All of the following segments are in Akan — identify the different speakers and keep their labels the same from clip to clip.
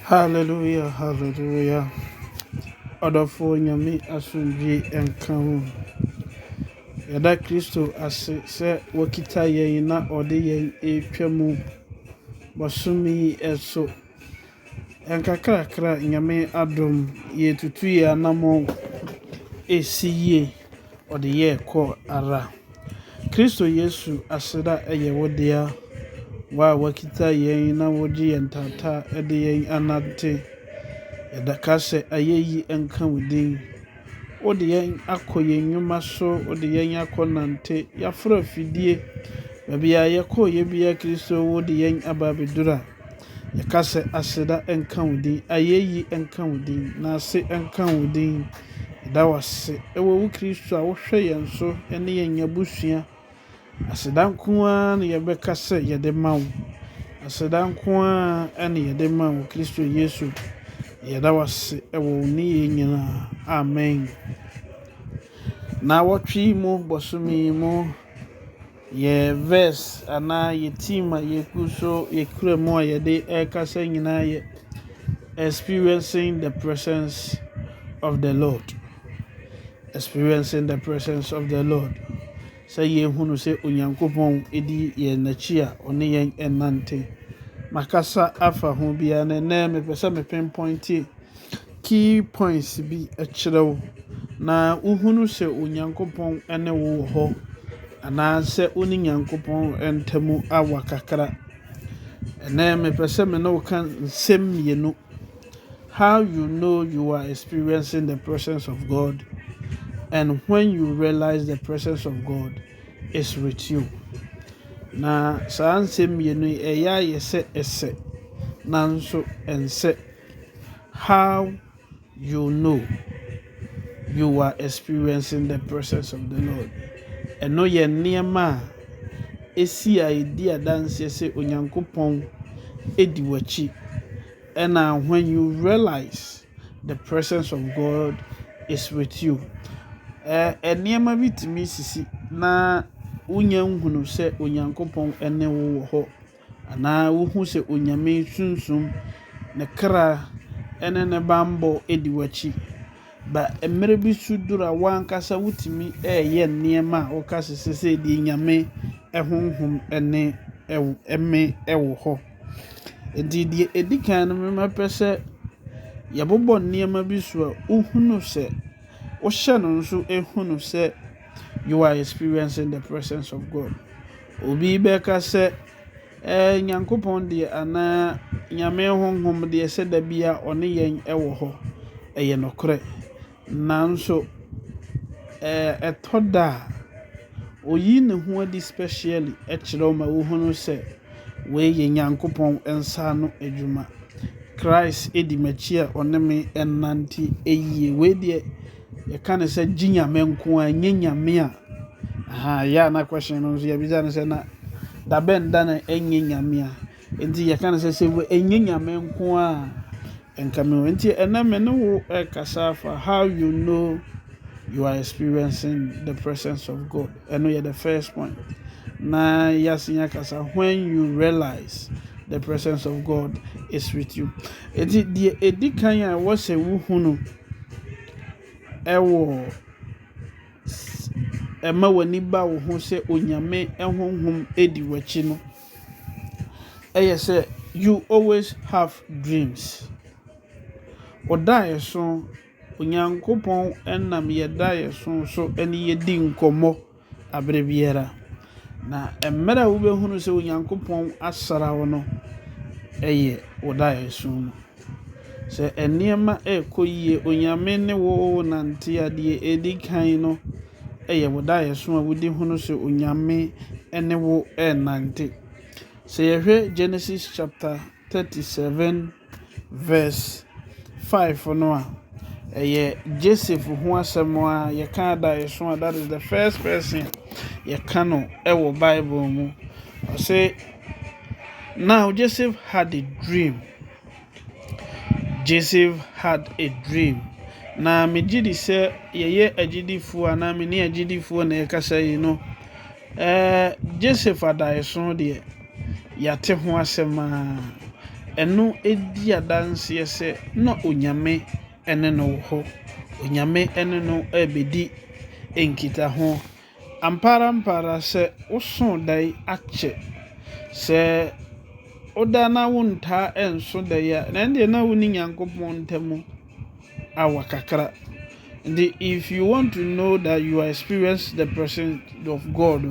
Speaker 1: Hallelujah, hallelujah. Odofo nyame asundwi enkan. Yada Kristo ase se wakita yen na ode yen etwamu. Bosumi eso. Enkakrakra nyame adom ye tutu ye anamo esiye ode ye ko ara. Kristo Yesu aseda eye wodea wa wakita yen na woji yen tata ede yen anante. Yadaka se ayeyi enka wudin. Ode yen akoye nyuma so, ode yen akonante, yafra fidie. Babi ya yako yebia Kristo wode yen ababedura. Yakase aseda enka wudin, ayeyi enka wudin, nase enka wudin. Dawase ewo wu Kristo a wohwe yen so ene yen yabusua. Aseda nkoa ne yebeka se yede mawo. Aseda nkoa ene yede mawo Kristo Yesu. Yadawase ewo ni nyina. Amen. Na watwi mu bosumi mu ye verse ana ye team ye kuso ye kremo ye de ekasa nyina ye experiencing the presence of the Lord. Experiencing the presence of the Lord. Say ye hunu se onyankopon edi ye nachi a one yen enante. Makasa afa ho bia na me pesa me pinpoint key points bi ekyerɛw na uhunu se onyankopɔn ene wo ho ana se oni nyankopɔn entamu awa kakra ene me pese me no kan nsem yenu. How you know you are experiencing the presence of God, and when you realize the presence of God is with you. Na saa nsem yenu eya yese ese nanso ense. How you know you are experiencing the presence of the Lord. Eno ye niema esi a edi adanse se onyankopon edi wachi. And when you realize the presence of God is with you. Niema bitimi sisi na unya nhunu se onyankopon ene wo ho. Ana wohu se onyame sunsum ne kra ene ne bambo edi wachi. Ba emere bi sudura wankasa wutimi ye niema o kasese se di nyame ehonhom ene eme ewo ho. Edi edikan no me pese yabobɔ niema bi so a uhunu se wo hye no nso ehunu se you are experiencing the presence of God. Obi beka se nyankopon de ana nyame honhom de se da bia one yen ewo ho. Eye nokre. Nanso etoda oyi ne ho adi specially ekyerɛw ma wo hunu se we ye nyankopɔn ensa no adwuma. Christ edi machi a oneme enanti eyi we de ye kan se ginyame nko a nyanyame a ya na question no so ye bi na se na da benda na enyanyame a enti ye kan se we enyanyame nko a enkame enti ename no wo kasa for how you know you are experiencing the presence of God. Eno ye the first point. Na yasinya kasa when you realize the presence of God is with you. Enti die edikan a wo se wo hunu ewo ema wani ba wo ho se onyame ehonhom edi wachi no. Eye se you always have dreams. Oda yeso onyankopon enam yeda yeso so ene yedi nkomo abrebiera. Na emera wo behunu se onyankopon asara wo no eye oda yeso no. Se eniema ekoyie onyame ne wo nante ade edikan no eye oda yeso a wodi hunu se onyame ene wo nante. Se yehwe Genesis chapter 37 verse 5 no a Joseph ho asem a ye kan da yeso a that is the first person ye kan no ewo Bible mu. Say now Joseph had a dream. Joseph had a dream. Na me gidi se ye agidifu ana me ne agidifu na ye kasa yi no Joseph ada yeso de yate ho asem a ɛno edi adanseɛ sɛ na onyame ɛne no wɔ hɔ onyame ɛne no ɛbɛdi nkitaho ampara sɛ woso dan akyɛ sɛ oda na wontaa ɛnso dan a na ɛdeɛ na wo ne Nyankopɔn ntam awa kakra. If you want to know that you are experiencing the presence of God,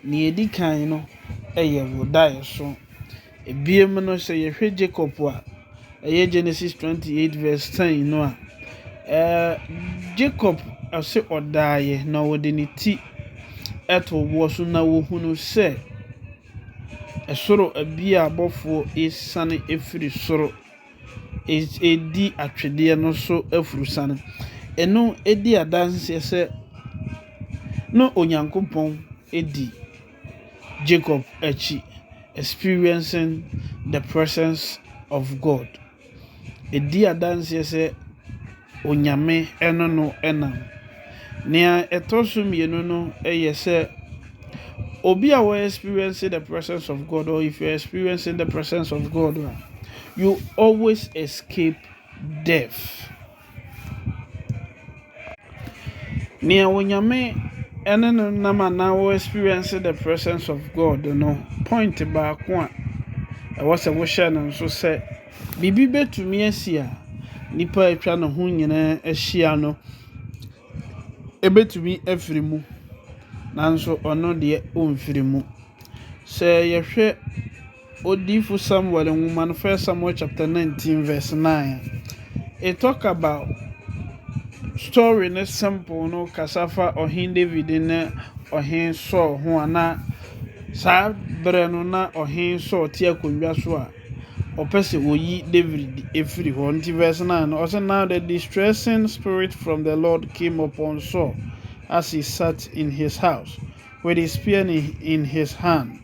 Speaker 1: ni edi kan no ɛyɛ wo dae so. Ebiem no sɛ yɛhwɛ Jacob a ɛyɛ Genesis 28 verse 10 no a Jacob ɔsɛ ɔdaeɛ na ɔde ne ti ɛto boɔ so na wohunu sɛ ɛsoro abi a abɔfoɔ esane efiri soro edi atwedeɛ no so afuru sane. Ɛno edi adanseɛ sɛ no Onyankopɔn edi Jacob akyi experiencing the presence of God. Edi adanseɛ sɛ onyame ɛno no ɛnam. Nea ɛtɔ so mmienu no ɛyɛ sɛ obi a wɔ experiencing the presence of God, or if you're experiencing the presence of God, you always escape death. Nea onyame ɛne no nam a na wɔ experiencing the presence of God no point baako a ɛwɔ sɛ wohyɛ no nso sɛ biribi bɛtumi asi a nipa atwa ne ho nyinaa ahyia no ɛbɛtumi afiri mu nanso ɔno deɛ ɔmfiri mu. Sɛ yɛhwɛ Odifo Samuel nwoma no 1 Samuel chapter 19 verse 9 it talk about story ne simple no kasafa ɔhen David ne ɔhen Saul ho ana saa bere no na ɔhen Saul te akonnwa so a ɔpɛ sɛ oyi David efiri hɔ nti verse 9 also now the distressing spirit from the Lord came upon Saul as he sat in his house with his spear in his hand,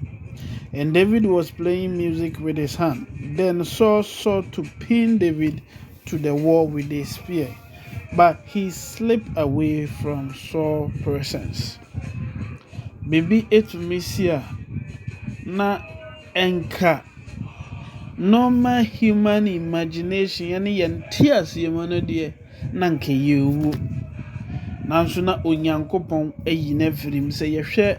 Speaker 1: and David was playing music with his hand. Then Saul sought to pin David to the wall with a spear, but he slipped away from Saul's presence. Bibi etumisia na enka normal human imagination yani yentias yemano de na nka yewu nanso na Onyankopɔn ayi na firim sɛ yɛhwɛ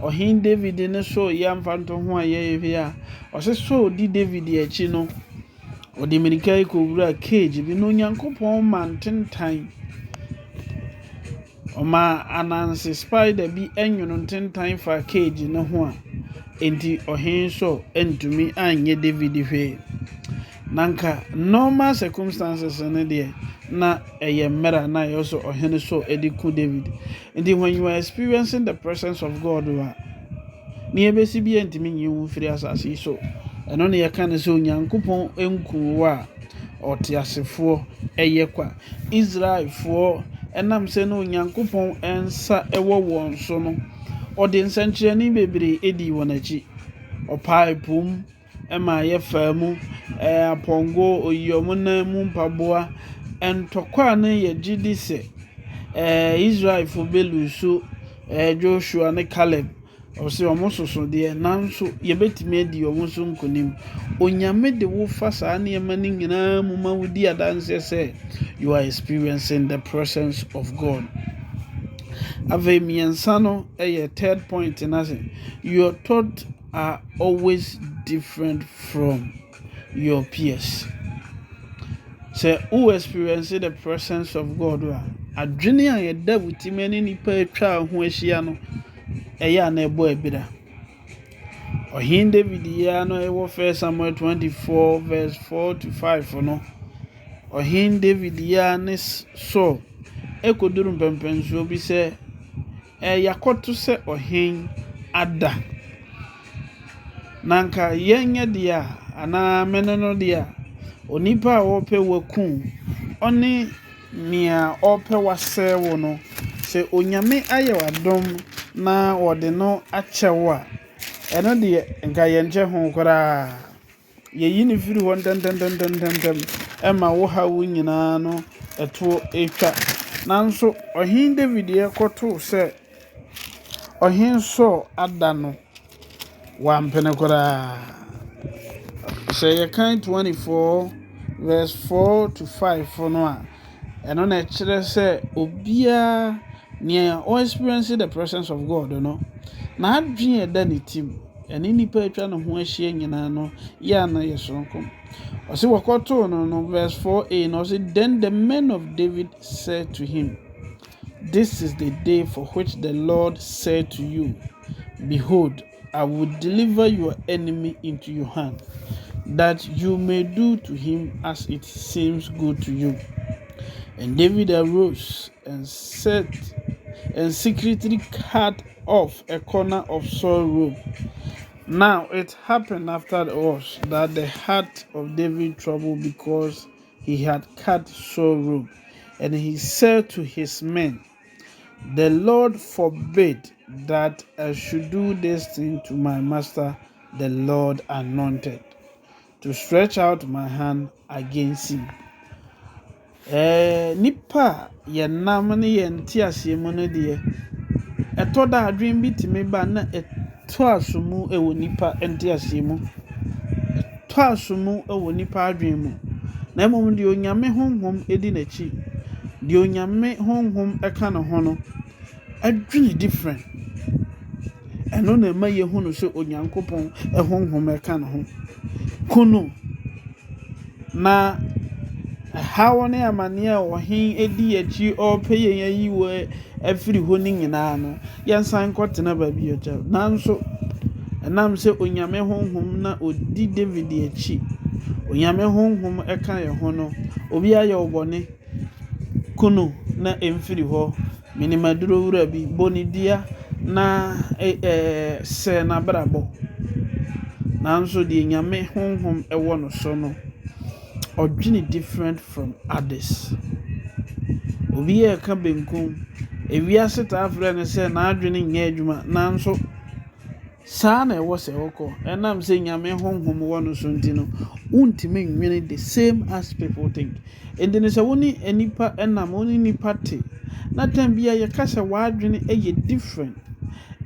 Speaker 1: ɔhen David ne so yɛmfa nto ho a yɛhwɛ a ɔsɛ so di David akyi no ɔde mirika kɔwura cage bi no Onyankopɔn mantentan ɔma anansi spider bi enwono ntentan fa cage ne ho a enti ɔhen so entumi anye David hwɛ nanka normal circumstances ne de na ɛyɛ mera na yɛ so ɔhen so ediku David. Enti when you are experiencing the presence of God wa ne ebesi bi entimi nyiwu firi asase so ɛno ne yɛka ne sɛ Onyankopɔn enku wa ɔte asefo ɛyɛ kwa Israelfoɔ ɛnam sɛ no Onyankopɔn ensa ɛwɔ wɔn so no ɔde nsɛnkyerɛnne bebree edi wɔn akyi ɔpaepum ɛma yɛ faamu apongo oyomona mu mpaboa entokwa ne yɛ gidi sɛ Israelfoɔ beluso Joshua ne Caleb ɔsɛ ɔmo soso deɛ nanso yɛbɛtumi adi ɔmo so nkonim onyame de wo fa saa nneɛma ne nyinaa mu ma wodi adanse sɛ you are experiencing the presence of God. Ave miɛnsa no ɛyɛ third point na sɛ your thoughts are always different from your peers. Sɛ who experience the presence of God adwene a yɛda wutimi ne nipa atwa ho ahyia no ɛyɛ na ɛbɔ abira ɔhen David ya no ɛwɔ 1 Samuel 24 verse 4 to 5 no ɔhen David ya ne Saul ekoduru mpɛmpɛnsuo bi sɛ yakoto sɛ ɔhen ada nanka yɛnyɛ deɛ ana mene no deɛ onipa a wɔpɛ waku ɔne nea ɔpɛ wasɛ wo no sɛ onyame ayɛ wadom na wɔde no akyɛwo a ɛno deɛ nka yɛnkyɛ ho koraa yɛyi ne firi hɔ ntɛntɛntɛntɛntɛm ɛma wo ha wo nyinaa no ɛto etwa nanso ɔhen David yɛkɔto sɛ ɔhen Saul ada no wampene koraa say you kind 24 verse 4 to 5 for no and on a chere say obia near or experience the presence of God no na adwen eda ne tim ene nipa atwa no ho ahia nyina no ya na yesonkom ose wakoto no verse 4a no say then the men of David said to him, this is the day for which the Lord said to you, behold, I will deliver your enemy into your hand, that you may do to him as it seems good to you. And David arose and secretly cut off a corner of Saul's robe. Now it happened afterwards that the heart of David troubled because he had cut Saul's robe. And he said to his men, the Lord forbid that I should do this thing to my master, the Lord anointed, to stretch out my hand against him. Nipa yenam ne yenti asiemu no de etoda adwen bi timi ba na eto asomu ewo nipa enti asiemu to asomu ewo nipa adwen mu na emom de onyame honhom edi nachi de onyame honhom eka no ho no adwen different eno na ma ye hu no so onyankopon honhom eka no ho kuno na how ne amane a ohin edi achi opeyen yayi wo afiri ho ni nyina no yensan kotena ba bi ocha nanso enam se onyame honhom na odi David achi onyame honhom eka ye ho no obi aye obone kuno na emfiri ho minimaduro wura bi bonidia na se na brabo nanso de nyame honhom ewo no so no odwini different from others. Obi e ka benkum ewiase ta afre ne se na adwini nya adwuma nanso saa na ewo se woko enam se nyame honhom wo no so ntino untime nwene the same as people think. Endene se woni enipa enam woni nipa te na tambia ye kasa wa adwini eye different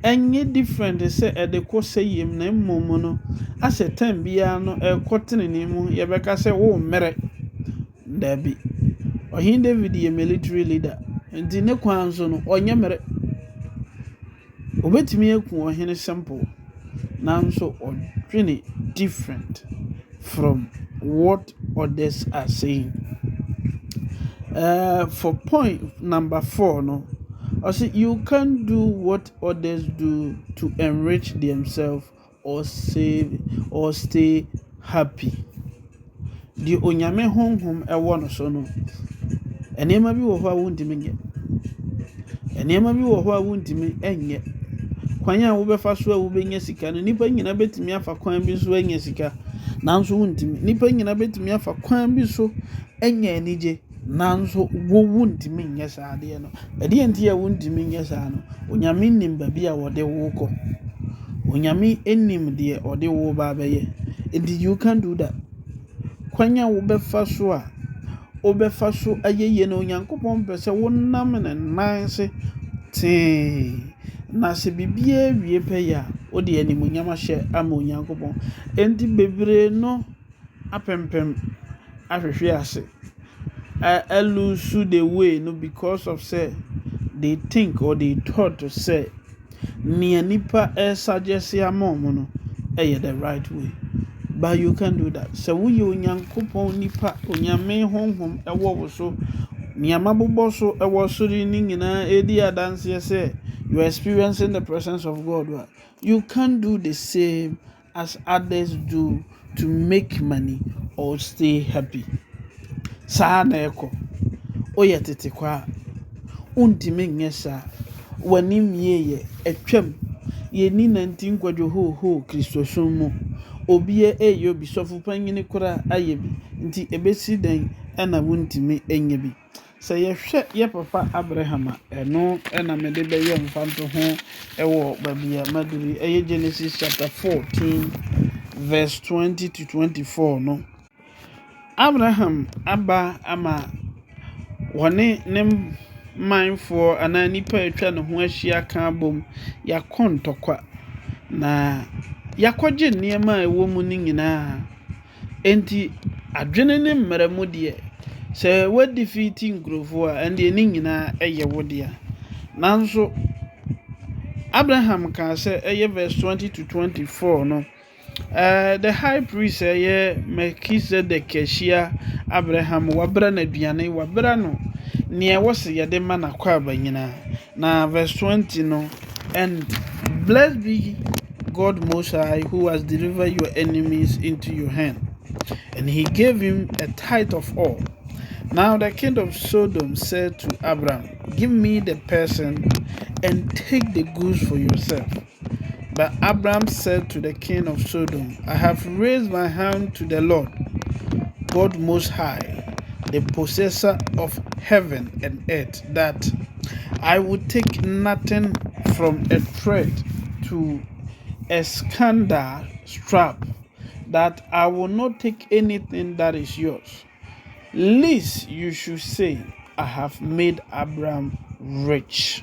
Speaker 1: enye different se ede ko seyem na mmom no ase tambia no ekotene mu ye beka se wo mere dabi ohin David ye military leader ndi ne kwanzo no onye mere obetimi eku ohin simple nanso odwene different from what others are saying. For point number 4 no I say you can't do what others do to enrich themselves or save or stay happy. The onyame honhom ewo no so no enema bi wo ho a wontimi nye enema bi wo ho a wontimi enye kwan a wo befa so a wo benya sika no nipa nyina betimi afa kwan bi so enya sika nanso wontimi nipa nyina betimi afa kwan bi so enya anije nanso wo wontimi nye saade no ede enti a wontimi nye saa no onyame nim ba bi a wode wo kɔ onyame enim de ode wo ba beye and you can do that kwanya wo befa so a obefa so ayeye na onyankopɔn pese wo nam na nanse te na se bibia wie pe ya ode anim nyama hye ama onyankopɔn enti bebre no apempem ahwehwe ase I lose the way no because of say they think or they thought to say near nipa suggest ya mom no the right way, but you can do that. So we onyankopon nipa onyame honhom ewo so niama bobo so ewo so ni nyina edi adanse say you are experiencing the presence of God. You can do the same as others do to make money or stay happy. Saa na eko oye tete kwa untime nyesa wani mieye etwam ye ni 19 kwadwo ho Kristosom mu obie eyo bi sofu panyini kura ayebi nti ebesi den na wuntime enye bi se ye hwe ye papa Abraham eno na mede be ye mfanto ho ewo babia maduri eye Genesis chapter 14 verse 20 to 24 no Abraham aba ama wone ne mindful ana nipa etwa ne ho ahia ka bom yakontokwa na yakoje niema ewo mu ni nyina enti adwene ne mmara mu de sɛ wa defeat nkurɔfoɔ a ɛndeɛ ne nyinaa ɛyɛ wo dea nanso Abraham ka sɛ ɛyɛ verse 20 to 24 no the high priest Melchizedek ahyia Abraham wabra no aduane wabra no nea ɛwɔ sɛ yɛde ma n'akwaaba nyinaa na verse 20 no and blessed be God Most High who has delivered your enemies into your hand and he gave him a tithe of all. Now the king of Sodom said to Abraham, give me the person and take the goods for yourself. But Abraham said to the king of Sodom, I have raised my hand to the Lord, God Most High, the possessor of heaven and earth, that I would take nothing from a thread to a scandal strap, that I will not take anything that is yours, lest you should say, I have made Abraham rich.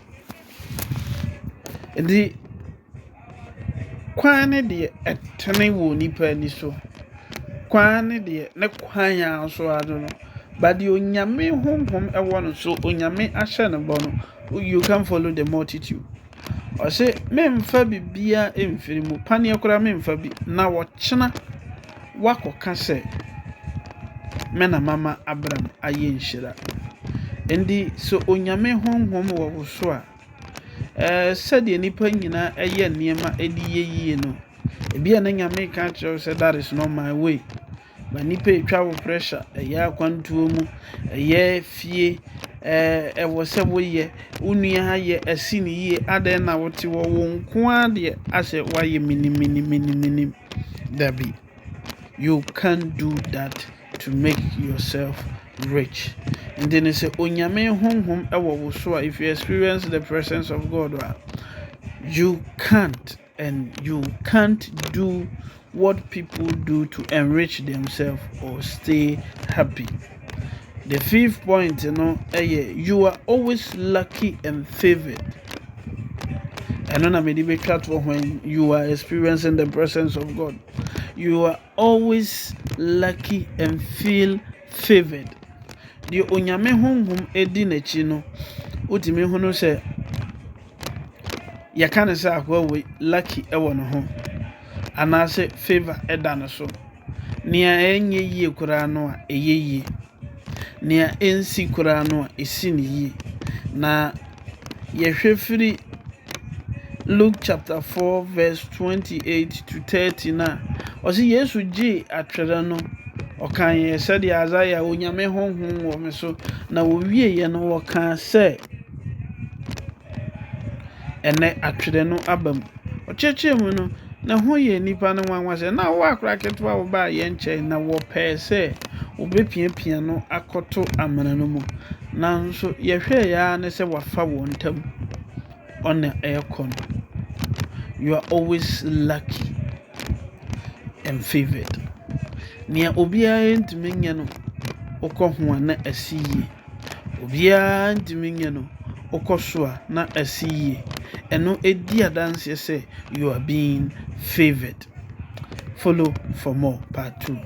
Speaker 1: The kwan ne deɛ ɛtene wɔ nipa ani so kwan ne deɛ ne kwan a so ado no but the onyame honhom ɛwɔ no so onyame ahyɛ ne bɔ no you can follow the multitude ɔsɛ memfa bibia emfiri mu paneɛ koraa memfa bi na wɔkyena wakɔka sɛ mena mama Abraham ayɛ nhyira ndi so onyame honhom wɔ wo so a sɛdeɛ nipa nyinaa ɛyɛ nneɛma ɛde yɛyie no ebi a na nyame ka kyerɛw sɛ that is not my way but nipa etwa wo pressure ɛyɛ akwantuo mu ɛyɛ fie ɛwɔ sɛ woyɛ wonua ha yɛ asi ne yie adan na wote wɔ wo nko a deɛ asɛ wayɛ minim dabi you can't do that to make yourself rich. And then say onyame honhom ɛwɔ wo so a if you experience the presence of God you can't do what people do to enrich themselves or stay happy. The fifth point you are always lucky and favored. And when you are experiencing the presence of God you are always lucky and feel favored. The onyame honhom edi n'akyi no utimi hu no sɛ yɛka ne sɛ akwa we lucky ɛwɔ ne ho anaasɛ favor ɛda ne so nea ɛnyɛ yie koraa no a ɛyɛ yie nea ɛnsi koraa no a ɛsi ne yie na yɛhwɛ firi Luke chapter 4 verse 28 to 30 na ɔsɛ Yesu gye atwere no ɔkan yɛ sɛdeɛ Isaiah onyame honhom wɔ me so na wɔwie yɛ no wɔka sɛ ɛnɛ atwere no aba mu ɔkyerɛkyerɛ mu no na ho yɛ nipa no nwanwa sɛ na wo akora ketewa wo ba yɛ nkyɛn na wɔpɛɛ sɛ wobɛpiapia no akɔto amana no mu nanso yɛhwɛ ya ne sɛ wafa wɔn ntam ɔna ɛkɔ no you are always lucky and favored. Nea obiara ntumi nyɛ no okɔ ho a na asi yie obiara ntumi nyɛ no okɔ so a na asi yie ɛno edi adanseɛ sɛ you are being favored. Follow for more part 2.